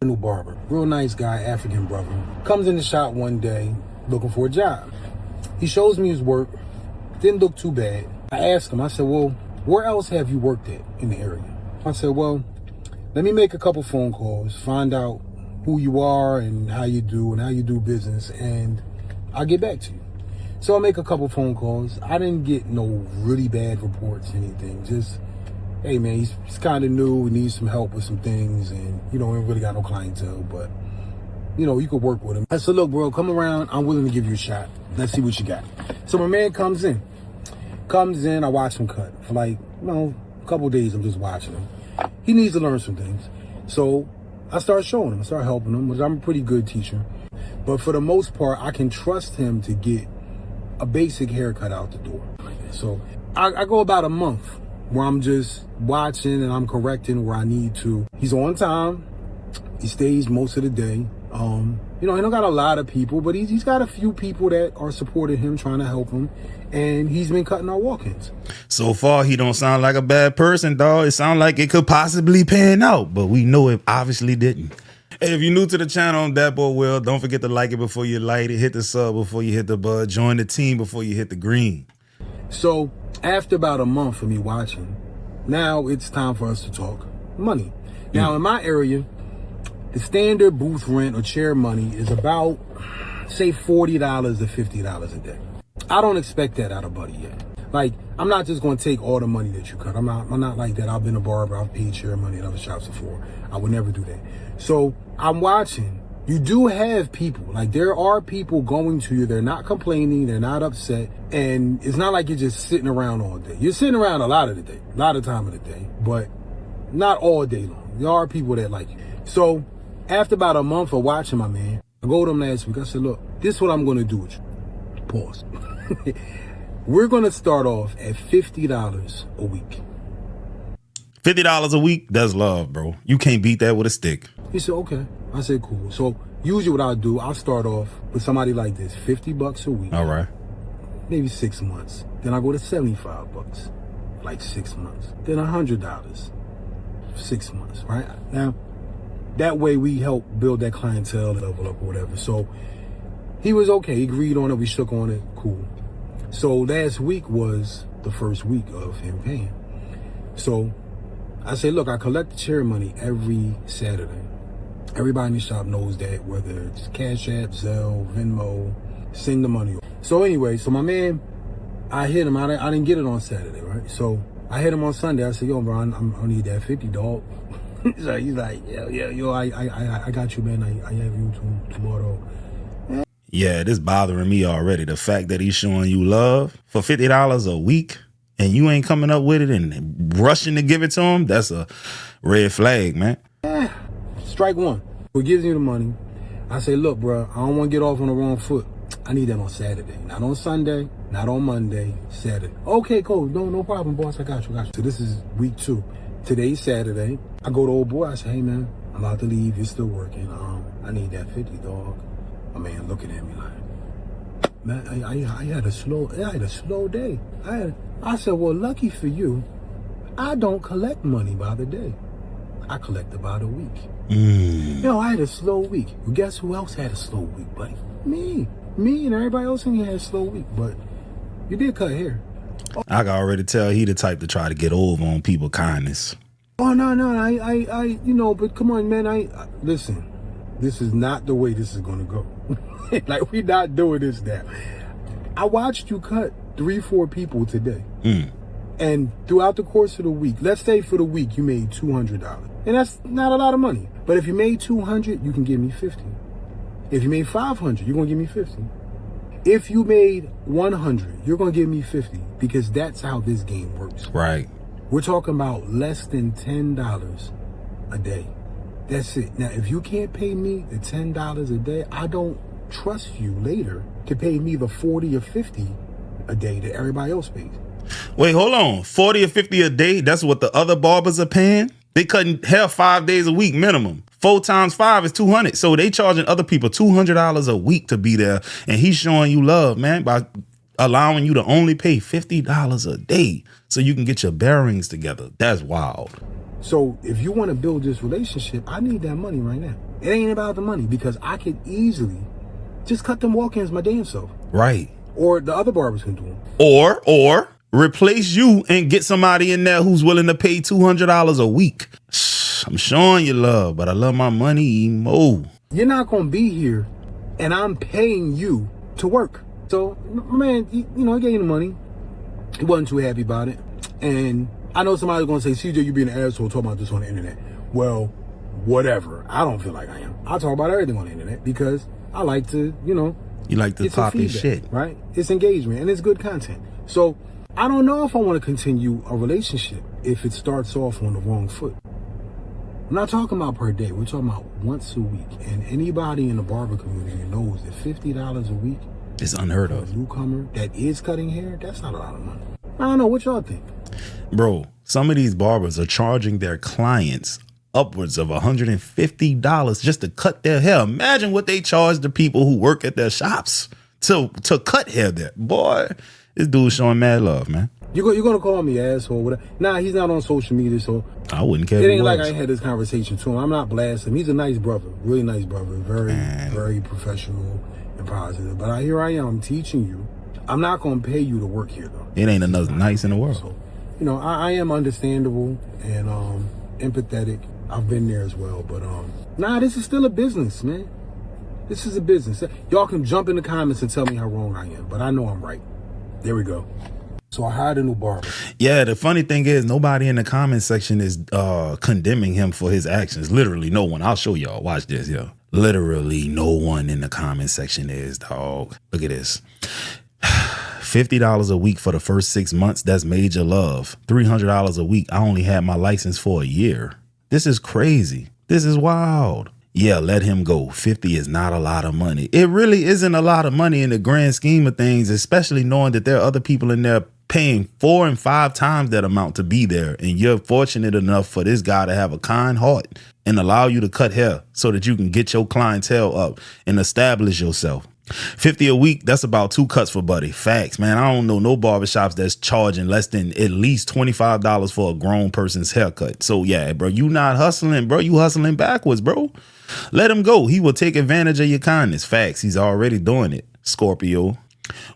New barber, real nice guy, African brother, comes in the shop one day looking for a job. He shows me his work, didn't look too bad. I asked him, I said, well, where else have you worked at in the area? I said, well, let me make a couple phone calls, find out who you are and how you do business, and I'll get back to you. So I make a couple phone calls. I didn't get no really bad reports, anything. Just, hey man, he's kind of new, he needs some help with some things, and he ain't really got no clientele, but you could work with him. I said, look bro, come around, I'm willing to give you a shot. Let's see what you got. So my man comes in, I watch him cut for like, a couple of days. I'm just watching him. He needs to learn some things. So I start showing him, I start helping him, because I'm a pretty good teacher. But for the most part, I can trust him to get a basic haircut out the door. So I go about a month where I'm just watching and I'm correcting where I need to. He's on time. He stays most of the day. He don't got a lot of people, but he's got a few people that are supporting him, trying to help him. And he's been cutting our walk-ins. So far, he don't sound like a bad person, dog. It sounds like it could possibly pan out, but we know it obviously didn't. Hey, if you're new to the channel, I'm That Boy Will. Don't forget to like it before you light it. Hit the sub before you hit the bud. Join the team before you hit the green. So after about a month of me watching, now it's time for us to talk money. Now in my area, the standard booth rent or chair money is about, say, $40 to $50 a day. I don't expect that out of Buddy yet. Like, I'm not just going to take all the money that you cut. I'm not like that. I've been a barber. I've paid chair money at other shops before. I would never do that. So I'm watching. You do have people, like there are people going to you. They're not complaining. They're not upset. And it's not like you're just sitting around all day. You're sitting around a lot of the day, a lot of time of the day, but not all day long. There are people that like you. So after about a month of watching my man, I go to him last week. I said, look, this is what I'm going to do with you. Pause. We're going to start off at $50 a week. $50 a week, that's love, bro. You can't beat that with a stick. He said, okay. I said, cool. So usually what I'll do, I'll start off with somebody like this, $50 a week. All right. Maybe 6 months. Then I go to $75, like 6 months. Then $100, 6 months, right? Now, that way we help build that clientele level up or whatever. So he was okay. He agreed on it. We shook on it. Cool. So last week was the first week of him paying. So I say, look, I collect the chair money every Saturday. Everybody in the shop knows that, whether it's Cash App, Zelle, Venmo, send the money. So anyway, so my man, I hit him. I didn't get it on Saturday, right? So I hit him on Sunday. I said, yo, bro, I need that 50, dog. he's like, yo, I got you, man. I have you tomorrow. Yeah, this bothering me already. The fact that he's showing you love for $50 a week and you ain't coming up with it and rushing to give it to him, that's a red flag, man. Strike one. Who gives you the money? I say, look, bro, I don't want to get off on the wrong foot. I need that on Saturday, not on Sunday, not on Monday, Saturday. Okay, cool. No problem, boss. I got you. So this is week 2. Today's Saturday. I go to old boy. I say, hey, man, I'm about to leave. You're still working. I need that 50, dog. My man looking at me like, man, I had a slow day. I said, well, lucky for you, I don't collect money by the day. I collect about a week. I had a slow week. Well, guess who else had a slow week, buddy? Me and everybody else in here had a slow week, but you did cut hair. I can already tell he the type to try to get over on people kindness. Oh, no, but come on, man, listen, this is not the way this is going to go. Like, we're not doing this now. I watched you cut 3-4 people today. And throughout the course of the week, let's say for the week, you made $200. And that's not a lot of money. But if you made $200, you can give me $50. If you made $500, you're going to give me $50. If you made $100, you're going to give me $50, because that's how this game works. Right. We're talking about less than $10 a day. That's it. Now, if you can't pay me the $10 a day, I don't trust you later to pay me the 40 or 50 a day that everybody else pays. Wait, hold on. 40 or 50 a day? That's what the other barbers are paying? They cutting hair 5 days a week minimum. 4 times 5 is 200. So they charging other people $200 a week to be there. And he's showing you love, man, by allowing you to only pay $50 a day so you can get your bearings together. That's wild. So if you want to build this relationship, I need that money right now. It ain't about the money, because I could easily just cut them walk-ins my damn self. Right. Or the other barbers can do them. Or replace you and get somebody in there who's willing to pay $200 a week. I'm showing you love, but I love my money more. You're not going to be here, and I'm paying you to work. So, my man, he gave you the money. He wasn't too happy about it. And I know somebody's going to say, CJ, you being an asshole talking about this on the internet. Well, whatever. I don't feel like I am. I talk about everything on the internet because I like to, You like to pop your shit. Right? It's engagement, and it's good content. So, I don't know if I want to continue a relationship if it starts off on the wrong foot. I'm not talking about per day. We're talking about once a week. And anybody in the barber community knows that $50 a week is unheard for of. a newcomer that is cutting hair, that's not a lot of money. I don't know. What y'all think? Bro, some of these barbers are charging their clients upwards of $150 just to cut their hair. Imagine what they charge the people who work at their shops to cut hair there. Boy, this dude's showing mad love, man. You're going to call me asshole? Whatever. Nah, he's not on social media, so I wouldn't care. It ain't like I had this conversation to him. I'm not blasting him. He's a nice brother, really nice brother, very professional and positive. But here I am teaching you. I'm not going to pay you to work here, though. It ain't another nice in the world. So, I am understandable and empathetic. I've been there as well. But this is still a business, man. This is a business. Y'all can jump in the comments and tell me how wrong I am, but I know I'm right. There we go. So I hired a new barber. Yeah, the funny thing is nobody in the comment section is condemning him for his actions. Literally no one. I'll show y'all. Watch this, yo. Literally no one in the comment section is, dog. Look at this. $50 a week for the first 6 months. That's major love. $300 a week. I only had my license for a year. This is crazy. This is wild. Yeah, let him go. 50 is not a lot of money. It really isn't a lot of money in the grand scheme of things, especially knowing that there are other people in there paying 4 and 5 times that amount to be there. And you're fortunate enough for this guy to have a kind heart and allow you to cut hair so that you can get your clientele up and establish yourself. 50 a week, that's about 2 cuts for buddy. Facts, man. I don't know no barbershops that's charging less than at least $25 for a grown person's haircut. So yeah, bro, you not hustling, bro. You hustling backwards, bro. Let him go. He will take advantage of your kindness. Facts. He's already doing it. Scorpio.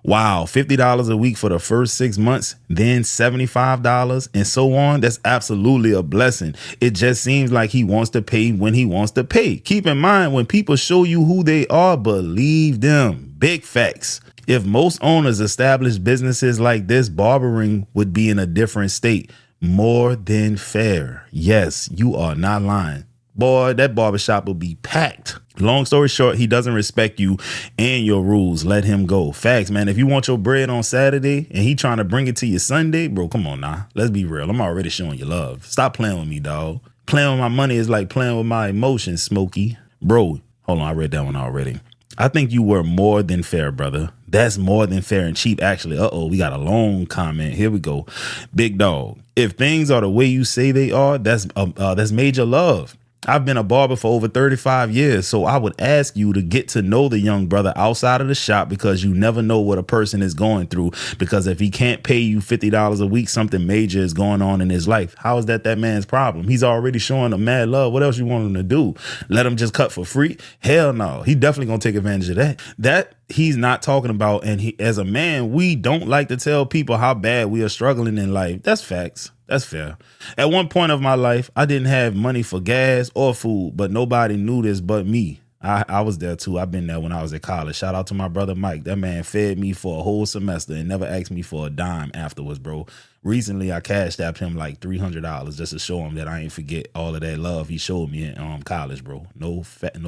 Wow, $50 a week for the first 6 months, then $75 and so on. That's absolutely a blessing. It just seems like he wants to pay when he wants to pay. Keep in mind, when people show you who they are, believe them. Big facts. If most owners established businesses like this, barbering would be in a different state. More than fair. Yes, you are not lying. Boy, that barbershop will be packed. Long story short, he doesn't respect you and your rules. Let him go. Facts, man. If you want your bread on Saturday and he trying to bring it to you Sunday, bro, come on now. Let's be real. I'm already showing you love. Stop playing with me, dog. Playing with my money is like playing with my emotions, Smokey. Bro, hold on. I read that one already. I think you were more than fair, brother. That's more than fair and cheap, actually. We got a long comment. Here we go. Big dog. If things are the way you say they are, that's major love. I've been a barber for over 35 years, so I would ask you to get to know the young brother outside of the shop, because you never know what a person is going through. Because if he can't pay you $50 a week, something major is going on in his life. How is that man's problem? He's already showing a mad love. What else you want him to do? Let him just cut for free? Hell no. He definitely gonna take advantage of that. That he's not talking about. And he, as a man, we don't like to tell people how bad we are struggling in life. That's facts. That's fair. At one point of my life, I didn't have money for gas or food, but nobody knew this but me. I was there too. I've been there when I was at college. Shout out to my brother Mike. That man fed me for a whole semester and never asked me for a dime afterwards, bro. Recently, I cashed out him like $300 just to show him that I ain't forget all of that love he showed me in college, bro. No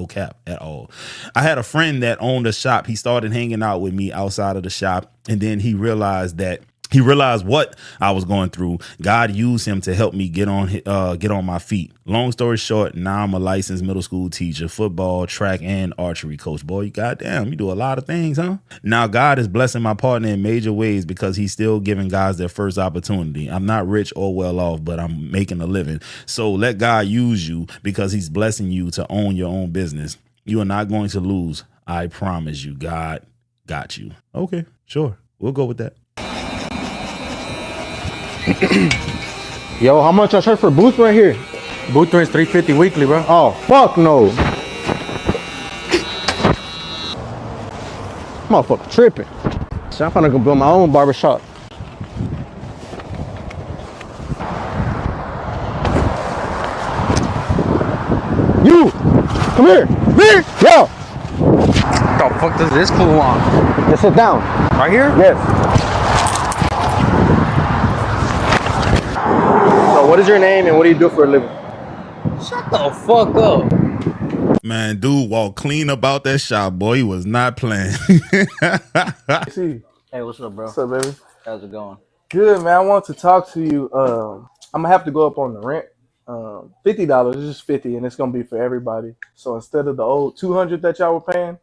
cap at all. I had a friend that owned a shop. He started hanging out with me outside of the shop, and then he realized what I was going through. God used him to help me get on my feet. Long story short, now I'm a licensed middle school teacher, football, track, and archery coach. Boy, you goddamn, you do a lot of things, huh? Now God is blessing my partner in major ways because he's still giving guys their first opportunity. I'm not rich or well off, but I'm making a living. So let God use you because he's blessing you to own your own business. You are not going to lose. I promise you. God got you. Okay, sure. We'll go with that. Yo, how much I charge for booth right here? Booth rent's $350 weekly, bro. Oh, fuck no. motherfucker tripping. So I'm finna go build my own barber shop. You, come here, yo. What the fuck does this fool want? Just sit down. Right here? Yes. So what is your name and what do you do for a living? Shut the fuck up. Man, dude walked clean about that shop, boy. He was not playing. See, Hey, what's up, bro? what's up, baby? How's it going? Good, man. I want to talk to you. I'm gonna have to go up on the rent. $50. It's just 50, and it's gonna be for everybody. So instead of the old 200 that y'all were paying,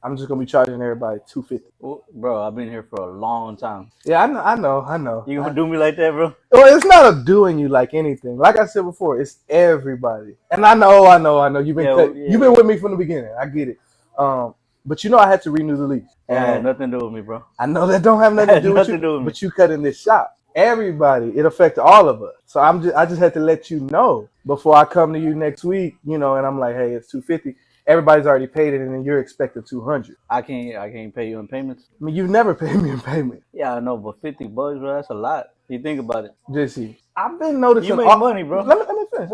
I'm just gonna be charging everybody 250. Well, bro, I've been here for a long time. Yeah, I know. You gonna do me like that, bro? Well, it's not a doing you like anything. Like I said before, it's everybody. And I know. You've been you've been with me from the beginning. I get it. But you know I had to renew the lease. That had nothing to do with me, bro. I know that don't have nothing to do with you, but you cut in this shop. Everybody, it affected all of us. So I just had to let you know before I come to you next week, and I'm like, hey, it's 250. Everybody's already paid it, and then you're expected 200. I can't pay you in payments. I mean, you've never paid me in payment. Yeah, I know, but $50, bro, that's a lot. You think about it. JC, I've been noticing. You make money, bro. Let me finish.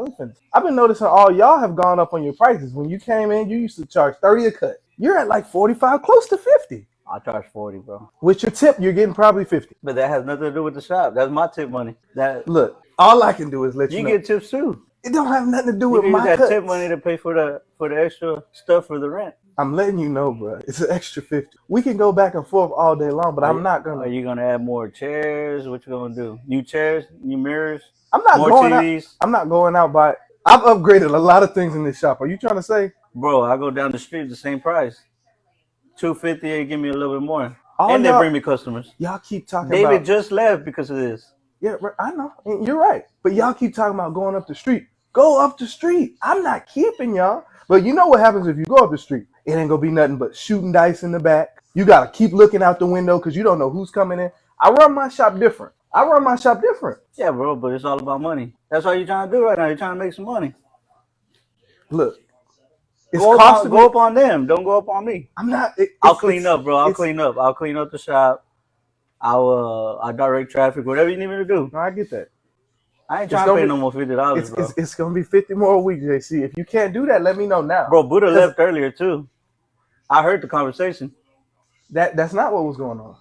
I've been noticing all y'all have gone up on your prices. When you came in, you used to charge 30 a cut. You're at like 45, close to 50. I charge 40, bro. With your tip, you're getting probably 50. But that has nothing to do with the shop. That's my tip money. Look, all I can do is let you know. You get tips too. It don't have nothing to do with you my use that cuts. tip money to pay for the extra stuff for the rent. I'm letting you know, bro. It's an extra 50. We can go back and forth all day long, but I'm not gonna. Are you gonna add more chairs? What you gonna do? New chairs, new mirrors. I'm not more going TVs. out. I'm not going out by. I've upgraded a lot of things in this shop. Are you trying to say, bro? I go down the street the same price, $250. They give me a little bit more, all and they bring me customers. Y'all keep talking. David just left because of this. Yeah, I know. You're right, but y'all keep talking about going up the street. Go up the street. I'm not keeping y'all. But you know what happens if you go up the street? It ain't gonna be nothing but shooting dice in the back. You gotta keep looking out the window because you don't know who's coming in. I run my shop different. Yeah, bro, but it's all about money. That's all you're trying to do right now. You're trying to make some money. Look, go up on them. Don't go up on me. I'm not. I'll clean up, bro. I'll clean up. I'll clean up the shop. I'll direct traffic. Whatever you need me to do. No, I get that. I ain't trying to pay no more $50, bro. It's gonna be 50 more a week, JC. If you can't do that, let me know now. Bro, Buddha left earlier too. I heard the conversation. That's not what was going on.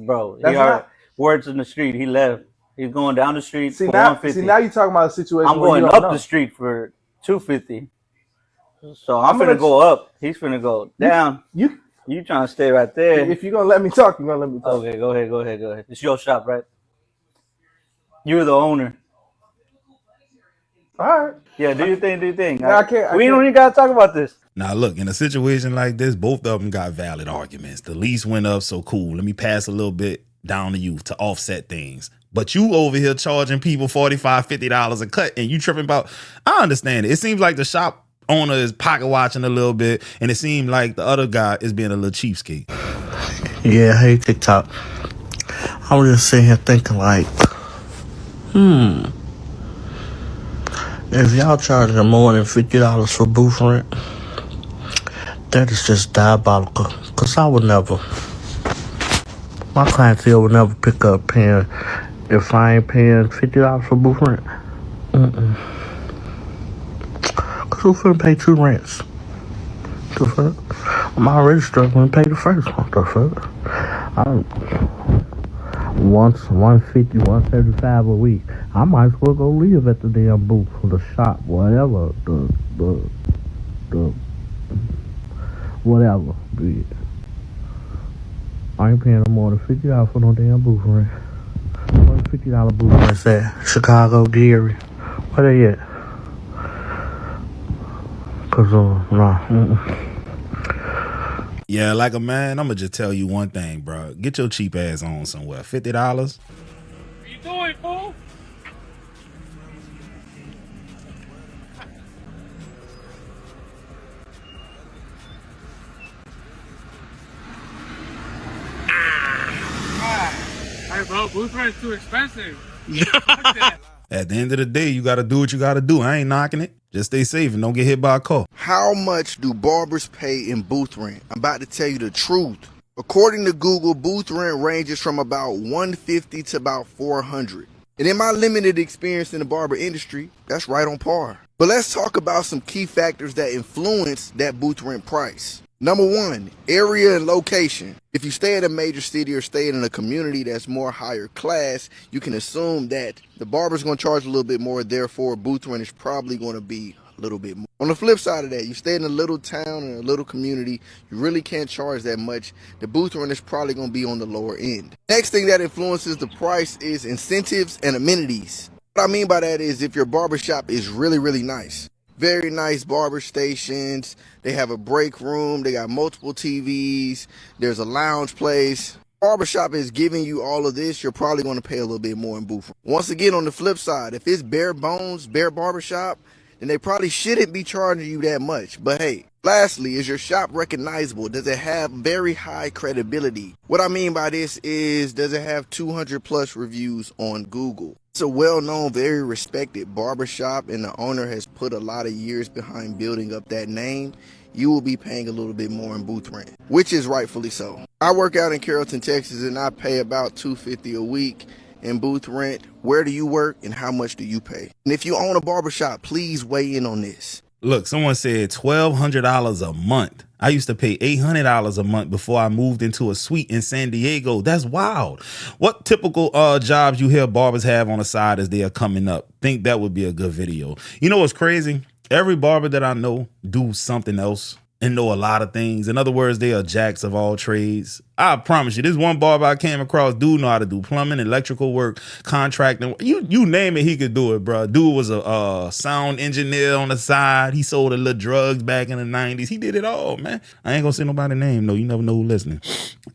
Bro. He heard words in the street. He left. He's going down the street for $150. See, now you're talking about a situation. I'm going up the street for $250. So I'm finna go up. He's finna go down. You trying to stay right there? If you're gonna let me talk, you're gonna let me talk. Okay, go ahead. It's your shop, right? You're the owner. All right. Yeah, do your thing. No, I can't. We don't even gotta talk about this. Now, look, in a situation like this, both of them got valid arguments. The lease went up, so cool. Let me pass a little bit down to you to offset things. But you over here charging people $45, $50 a cut, and you tripping about. I understand it. It seems like the shop owner is pocket watching a little bit, and it seemed like the other guy is being a little cheapskate. Yeah, hey TikTok. I was just sitting here thinking like, if y'all charging more than $50 for booth rent, that is just diabolical. Cause I would never, my clientele would never pick up paying, if I ain't paying $50 for booth rent. Cause who finna pay 2 rents? The fuck? I'm already struggling to pay the first one. The fuck? Once 150, 175 a week. I might as well go live at the damn booth for the shop, whatever. The whatever. I ain't paying no more than $50 for no damn booth rent. What $50 booth rent's at? Chicago, Gary. Where they at? Cause Yeah, like a man, I'm gonna just tell you one thing, bro. Get your cheap ass on somewhere. $50. What you doing, fool? Hey, bro, booth rent's too expensive. At the end of the day, you gotta do what you gotta do. I ain't knocking it. Just stay safe and don't get hit by a car. How much do barbers pay in booth rent? I'm about to tell you the truth. According to Google, booth rent ranges from about $150 to about $400. And in my limited experience in the barber industry, that's right on par. But let's talk about some key factors that influence that booth rent price. Number one, area and location. If you stay in a major city or stay in a community that's more higher class, you can assume that the barber's going to charge a little bit more, therefore booth rent is probably going to be a little bit more. On the flip side of that, you stay in a little town and a little community, you really can't charge that much. The booth rent is probably going to be on the lower end. Next thing that influences the price is incentives and amenities. What I mean by that is if your barbershop is really nice. Very nice barber stations. They have a break room. They got multiple TVs. There's a lounge place. Barbershop is giving you all of this. You're probably going to pay a little bit more in booth rent. Once again, on the flip side, if it's bare bones, bare barbershop, then they probably shouldn't be charging you that much. But hey, lastly, is your shop recognizable? Does it have very high credibility? What I mean by this is, does it have 200 plus reviews on Google? It's a well-known, very respected barbershop, and the owner has put a lot of years behind building up that name. You will be paying a little bit more in booth rent, which is rightfully so. I work out in Carrollton, Texas, and I pay about $250 a week in booth rent. Where do you work and how much do you pay? And if you own a barbershop, please weigh in on this. Look, someone said $1,200 a month. I used to pay $800 a month before I moved into a suite in San Diego. That's wild. What typical jobs you hear barbers have on the side as they are coming up? Think that would be a good video. You know what's crazy? Every barber that I know do something else and know a lot of things. In other words, they are jacks of all trades. I promise you, this one barber I came across, dude know how to do plumbing, electrical work, contracting. You name it, he could do it, bro. Dude was a sound engineer on the side. He sold a little drugs back in the 90s. He did it all, man. I ain't gonna say nobody's name, though. You never know who's listening.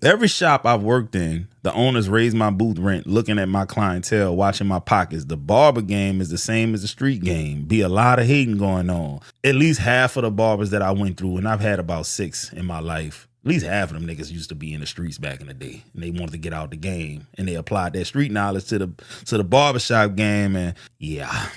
Every shop I've worked in, the owners raised my booth rent, looking at my clientele, watching my pockets. The barber game is the same as the street game. Be a lot of hating going on. At least half of the barbers that I went through, and I've had about 6 in my life, at least half of them niggas used to be in the streets back in the day, and they wanted to get out the game, and they applied their street knowledge to the barbershop game, and yeah.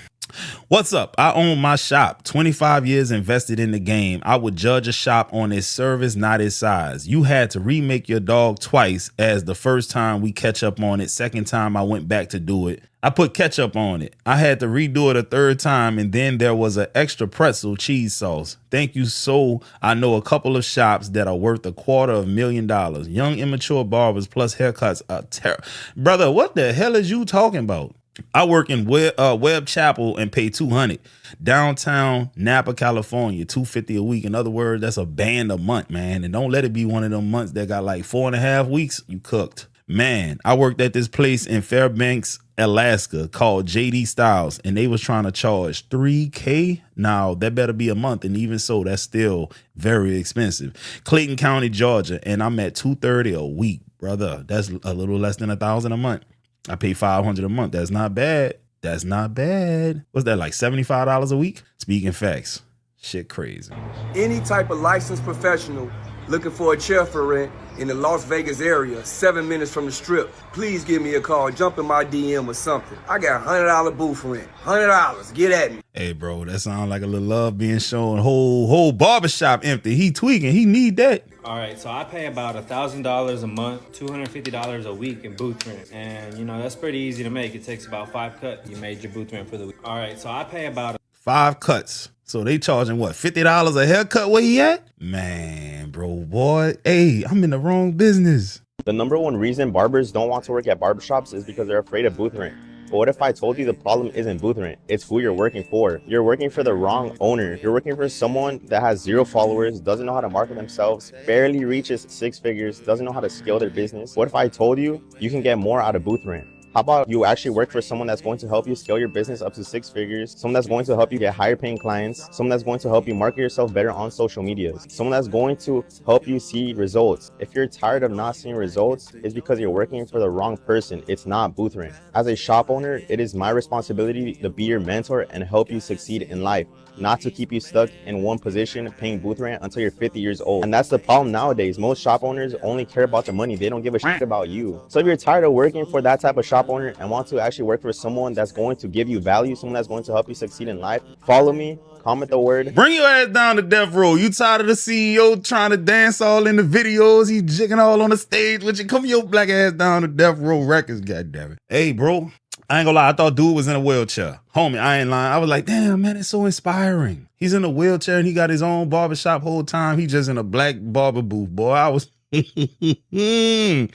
What's up? I own my shop. 25 years invested in the game. I would judge a shop on its service, not its size. You had to remake your dog twice, as the first time we catch up on it. Second time I went back to do it, I put ketchup on it. I had to redo it a third time, and then there was an extra pretzel cheese sauce. Thank you. So I know a couple of shops that are worth $250,000. Young, immature barbers plus haircuts are terrible. Brother, what the hell is you talking about? I work in Webb Chapel and pay $200. Downtown Napa, California, $250 a week. In other words, that's a band a month, man. And don't let it be one of them months that got like 4.5 weeks. You cooked. Man, I worked at this place in Fairbanks, Alaska called JD Styles, and they was trying to charge $3K. Now that better be a month, and even so, that's still very expensive. Clayton County, Georgia, and I'm at $230 a week, brother. That's a little less than $1,000 a month. I pay $500 a month. That's not bad. That's not bad. What's that, like $75 a week? Speaking facts. Shit crazy. Any type of licensed professional looking for a chair for rent in the Las Vegas area, 7 minutes from the strip, please give me a call. Jump in my DM or something. I got $100 booth rent. $100. Get at me. Hey, bro, that sounds like a little love being shown. Whole barbershop empty. He tweaking. He need that. All right, so I pay about $1,000 a month, $250 a week in booth rent. And, you know, that's pretty easy to make. It takes about 5 cuts. You made your booth rent for the week. All right, so I pay about 5 cuts. So they charging what, $50 a haircut? Where he at? Man, bro, boy. Hey, I'm in the wrong business. The number one reason barbers don't want to work at barbershops is because they're afraid of booth rent. But what if I told you the problem isn't booth rent? It's who you're working for. You're working for the wrong owner. You're working for someone that has 0 followers, doesn't know how to market themselves, barely reaches 6 figures, doesn't know how to scale their business. What if I told you you can get more out of booth rent? How about you actually work for someone that's going to help you scale your business up to 6 figures, someone that's going to help you get higher paying clients, someone that's going to help you market yourself better on social media, someone that's going to help you see results. If you're tired of not seeing results, it's because you're working for the wrong person. It's not booth rent. As a shop owner, it is my responsibility to be your mentor and help you succeed in life, not to keep you stuck in one position paying booth rent until you're 50 years old. And that's the problem nowadays. Most shop owners only care about the money. They don't give a shit about you. So if you're tired of working for that type of shop shop owner and want to actually work for someone that's going to give you value, someone that's going to help you succeed in life, follow me, comment the word. Bring your ass down to death row. You tired of the CEO trying to dance all in the videos? He jigging all on the stage with you. Come your black ass down to death row records, goddammit. Hey, bro. I ain't gonna lie, I thought dude was in a wheelchair. Homie, I ain't lying. I was like, damn, man, it's so inspiring. He's in a wheelchair and he got his own barbershop whole time. He just in a black barber booth, boy. I was... I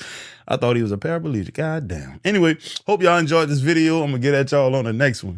thought he was a paraplegic. God damn. Anyway, hope y'all enjoyed this video. I'm gonna get at y'all on the next one.